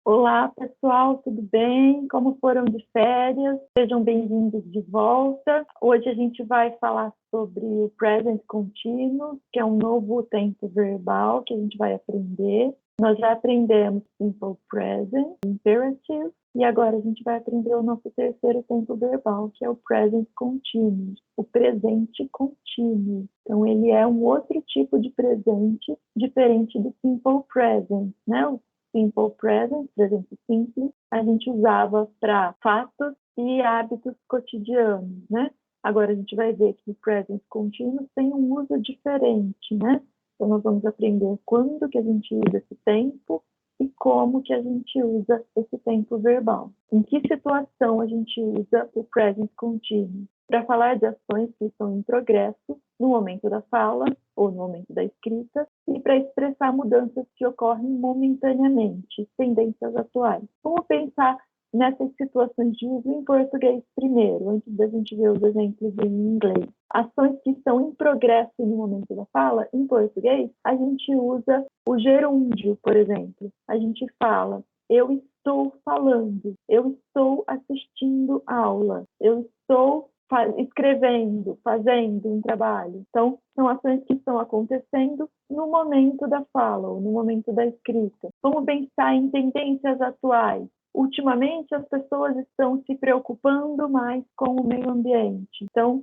Olá, pessoal, tudo bem? Como foram de férias? Sejam bem-vindos de volta. Hoje a gente vai falar sobre o present continuous, que é um novo tempo verbal que a gente vai aprender. Nós já aprendemos simple present, imperative, e agora a gente vai aprender o nosso terceiro tempo verbal, que é o present continuous, o presente contínuo. Então, ele é um outro tipo de presente, diferente do simple present, né? O simple present, presente simples, a gente usava para fatos e hábitos cotidianos, né? Agora a gente vai ver que o present continuous tem um uso diferente, né? Então nós vamos aprender quando que a gente usa esse tempo e como que a gente usa esse tempo verbal. Em que situação a gente usa o present continuous? Para falar de ações que estão em progresso no momento da fala ou no momento da escrita e para expressar mudanças que ocorrem momentaneamente, tendências atuais. Vamos pensar nessas situações de uso em português primeiro, antes da gente ver os exemplos em inglês. Ações que estão em progresso no momento da fala, em português, a gente usa o gerúndio, por exemplo. A gente fala, eu estou falando, eu estou assistindo aula, eu estou escrevendo, fazendo um trabalho. Então, são ações que estão acontecendo no momento da fala ou no momento da escrita. Vamos pensar em tendências atuais. Ultimamente, as pessoas estão se preocupando mais com o meio ambiente. Então,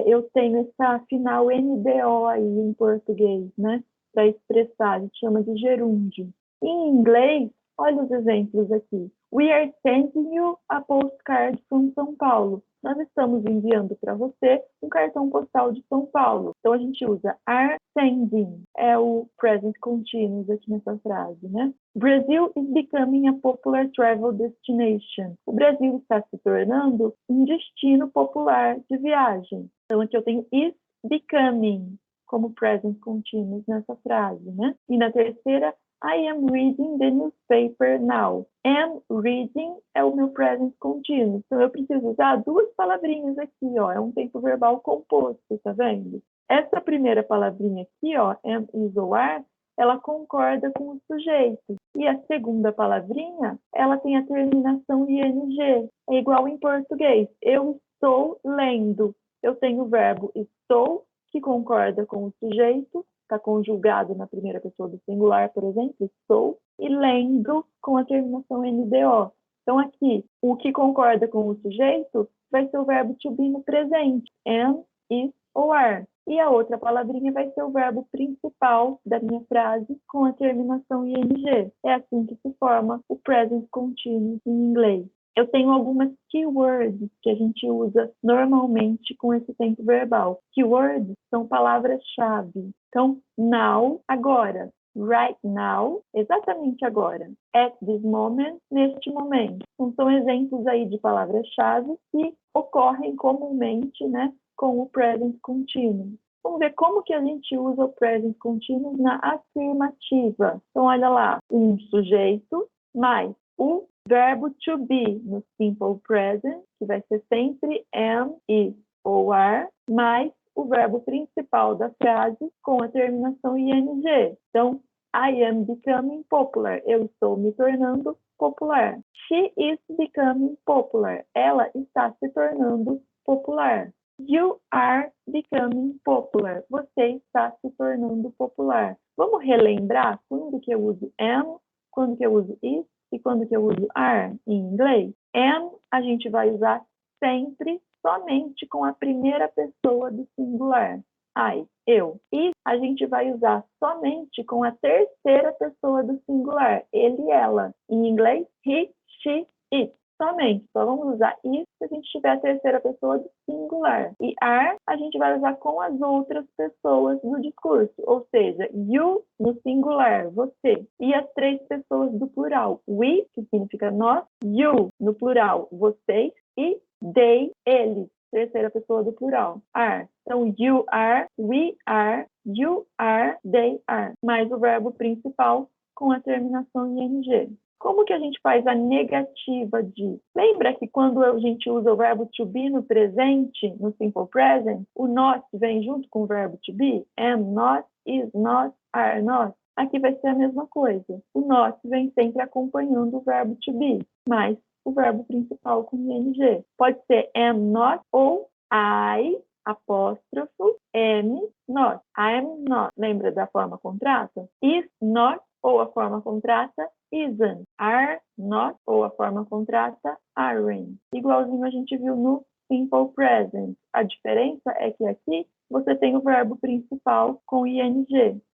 eu tenho essa final NDO aí em português, né? Para expressar, a gente chama de gerúndio. Em inglês, olha os exemplos aqui. We are sending you a postcard from São Paulo. Nós estamos enviando para você um cartão postal de São Paulo. Então, a gente usa are sending, é o present continuous aqui nessa frase, né? Brazil is becoming a popular travel destination. O Brasil está se tornando um destino popular de viagem. Então, aqui eu tenho is becoming como present continuous nessa frase, né? E na terceira, I am reading the newspaper now. Am reading é o meu present continuous. Então, eu preciso usar duas palavrinhas aqui, ó. É um tempo verbal composto, tá vendo? Essa primeira palavrinha aqui, ó, am, is ou are, ela concorda com o sujeito. E a segunda palavrinha, ela tem a terminação ing. É igual em português. Eu estou lendo. Eu tenho o verbo estou, que concorda com o sujeito, está conjugado na primeira pessoa do singular, por exemplo, estou, e lendo com a terminação NDO. Então, aqui, o que concorda com o sujeito vai ser o verbo to be no presente, am, is ou are. E a outra palavrinha vai ser o verbo principal da minha frase com a terminação ing. É assim que se forma o present continuous em inglês. Eu tenho algumas keywords que a gente usa normalmente com esse tempo verbal. Keywords são palavras-chave. Então, now, agora. Right now, exatamente agora. At this moment, neste momento. Então, são exemplos aí de palavras-chave que ocorrem comumente, né, com o present continuous. Vamos ver como que a gente usa o present continuous na afirmativa. Então, olha lá, um sujeito mais o verbo to be no simple present, que vai ser sempre am, is ou are, mais o verbo principal da frase com a terminação ing. Então, I am becoming popular. Eu estou me tornando popular. She is becoming popular. Ela está se tornando popular. You are becoming popular. Você está se tornando popular. Vamos relembrar quando que eu uso am, quando que eu uso is e quando que eu uso are em inglês? Am a gente vai usar sempre somente com a primeira pessoa do singular. I, eu. Is a gente vai usar somente com a terceira pessoa do singular. Ele, ela. Em inglês, he, she, it. Somente. Só vamos usar is se a gente tiver a terceira pessoa do singular. E are a gente vai usar com as outras pessoas do discurso. Ou seja, you no singular, você. E as três pessoas do plural. We, que significa nós. You no plural, vocês. E they, eles. Terceira pessoa do plural. Are. Então, you are, we are, you are, they are. Mais o verbo principal com a terminação ing. Como que a gente faz a negativa de? Lembra que quando a gente usa o verbo to be no presente, no simple present, o not vem junto com o verbo to be? Am not, is not, are not. Aqui vai ser a mesma coisa. O not vem sempre acompanhando o verbo to be, mas o verbo principal com ing. Pode ser am not ou I, apóstrofo, am not. I'm not. Lembra da forma contrata? Is not ou a forma contrata isn't. Are not ou a forma contrata aren't. Igualzinho a gente viu no simple present. A diferença é que aqui você tem o verbo principal com ing.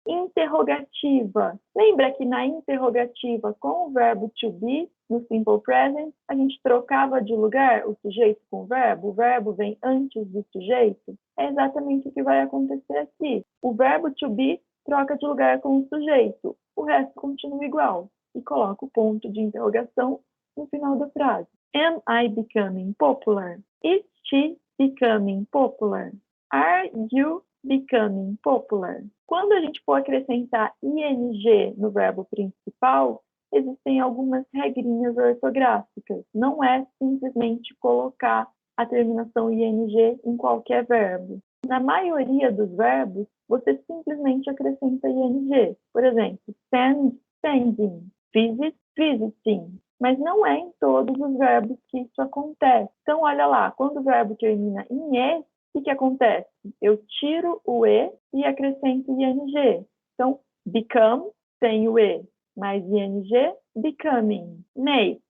Interrogativa. Lembra que na interrogativa com o verbo to be, no simple present, a gente trocava de lugar o sujeito com o verbo vem antes do sujeito? É exatamente o que vai acontecer aqui. O verbo to be troca de lugar com o sujeito, o resto continua igual. E coloca o ponto de interrogação no final da frase. Am I becoming popular? Is she becoming popular? Are you becoming popular? Quando a gente for acrescentar ing no verbo principal, existem algumas regrinhas ortográficas. Não é simplesmente colocar a terminação ing em qualquer verbo. Na maioria dos verbos, você simplesmente acrescenta ing. Por exemplo, send, sending, visit, visiting. Mas não é em todos os verbos que isso acontece. Então, olha lá, quando o verbo termina em e, o que acontece? Eu tiro o e e acrescento ing. Então, become tem o e, mais ing, becoming. Make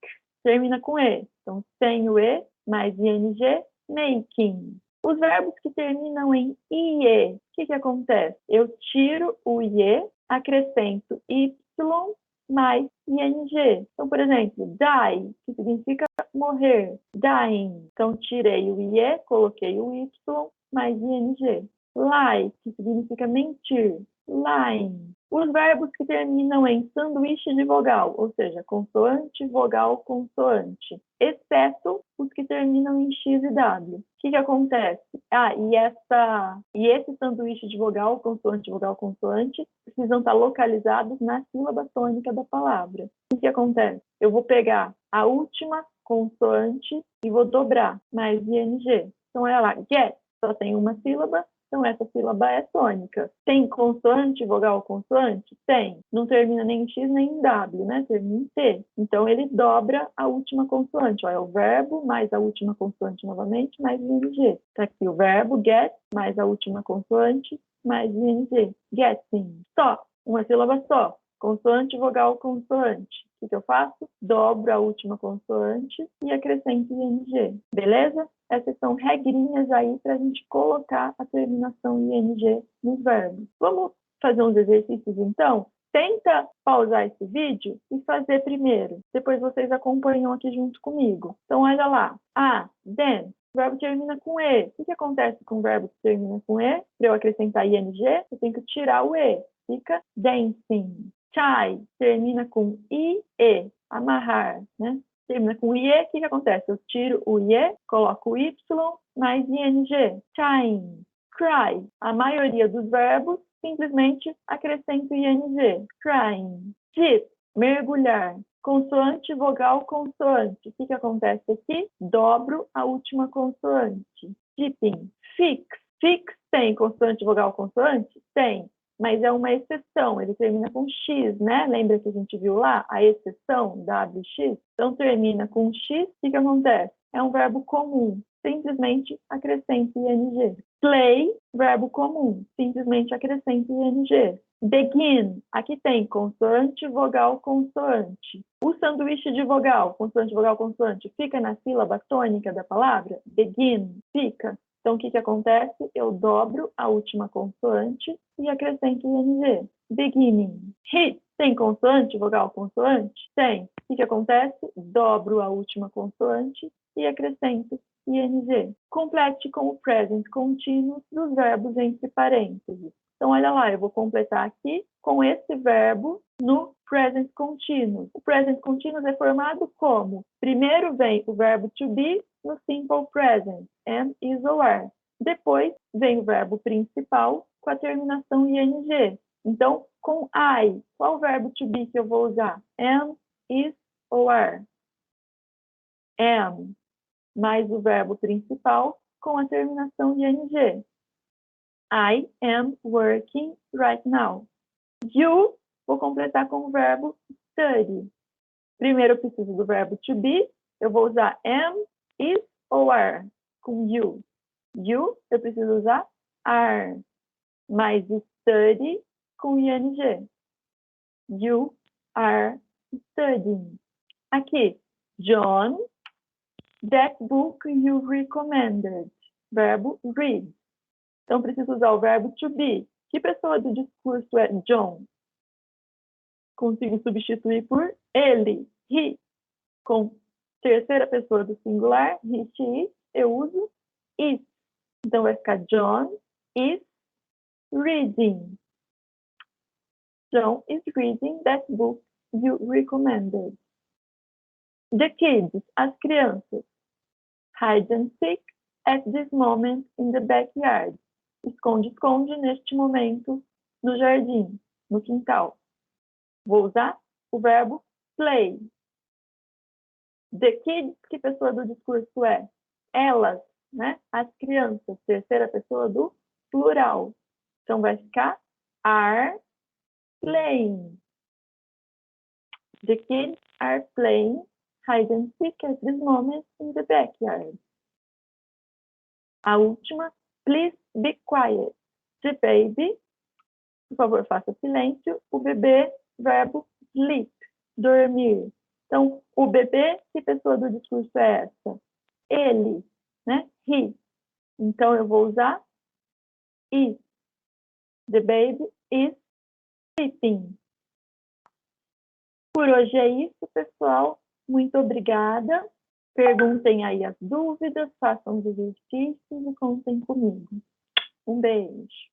termina com e. Então, sem o e, mais ing, making. Os verbos que terminam em ie, o que acontece? Eu tiro o ie, acrescento y mais ing. Então, por exemplo, die, que significa morrer, dying. Então, tirei o ie, coloquei o y mais ing. Lie, que significa mentir, lying. Os verbos que terminam em sanduíche de vogal, ou seja, consoante, vogal, consoante, exceto os que terminam em x e w. O que acontece? E esse sanduíche de vogal, consoante, precisam estar localizados na sílaba tônica da palavra. O que acontece? Eu vou pegar a última consoante e vou dobrar, mais ing. Então, olha lá, get, só tem uma sílaba, então essa sílaba é tônica. Tem consoante, vogal, consoante? Tem. Não termina nem em X nem em W, né? Termina em T. Então ele dobra a última consoante. Olha, o verbo mais a última consoante novamente, mais ing. Está aqui o verbo get mais a última consoante, mais ing. Getting. Só. Uma sílaba só. Consoante, vogal, consoante. O que eu faço? Dobro a última consoante e acrescento ing. Beleza? Essas são regrinhas aí para a gente colocar a terminação ing nos verbos. Vamos fazer uns exercícios, então? Tenta pausar esse vídeo e fazer primeiro. Depois vocês acompanham aqui junto comigo. Então, olha lá. Then. O verbo termina com e. O que acontece com o verbo que termina com e? Para eu acrescentar ing, eu tenho que tirar o e. Fica dancing. Tie termina com ie, amarrar, né? Termina com ie, o que acontece? Eu tiro o ie, coloco o y, mais ing. Tying. Cry. A maioria dos verbos simplesmente acrescento ing. Crying. Dip. Mergulhar. Consoante, vogal, consoante. O que acontece aqui? Dobro a última consoante. Dipping. Fix. Fix tem consoante, vogal, consoante? Tem. Mas é uma exceção, ele termina com X, né? Lembra que a gente viu lá a exceção, WX? Então, termina com X, o que acontece? É um verbo comum, simplesmente acrescenta ing. Play, verbo comum, simplesmente acrescenta ing. Begin, aqui tem consoante, vogal, consoante. O sanduíche de vogal, consoante, fica na sílaba tônica da palavra? Begin, fica. Então, o que acontece? Eu dobro a última consoante e acrescento ing. Beginning. Hit. Tem consoante, vogal, consoante? Tem. O que acontece? Dobro a última consoante e acrescento ing. Complete com o present contínuo dos verbos entre parênteses. Então, olha lá, eu vou completar aqui com esse verbo no present continuous. O present continuous é formado como? Primeiro vem o verbo to be no simple present, am, is ou are. Depois vem o verbo principal com a terminação ing. Então, com I, qual verbo to be que eu vou usar? Am, is ou are? Am, mais o verbo principal com a terminação ing. I am working right now. You vou completar com o verbo study. Primeiro eu preciso do verbo to be, eu vou usar am, is ou are, com you. You, eu preciso usar are, mais study com ing. You are studying. Aqui, John, that book you recommended. Verbo read. Então, preciso usar o verbo to be. Que pessoa do discurso é John? Consigo substituir por ele, he. Com terceira pessoa do singular, he, she, eu uso is. Então, vai ficar John is reading. John is reading that book you recommended. The kids, as crianças. Hide and seek at this moment in the backyard. Esconde-esconde neste momento no jardim, no quintal. Vou usar o verbo play. The kids, que pessoa do discurso é? Elas, né? As crianças, terceira pessoa do plural. Então, vai ficar are playing. The kids are playing hide and seek at this moment in the backyard. A última, please be quiet. The baby, por favor, faça silêncio. O bebê, verbo sleep, dormir. Então, o bebê, que pessoa do discurso é essa? Ele, né? He. Então, eu vou usar is. The baby is sleeping. Por hoje é isso, pessoal. Muito obrigada. Perguntem aí as dúvidas, façam os exercícios e contem comigo. Um beijo.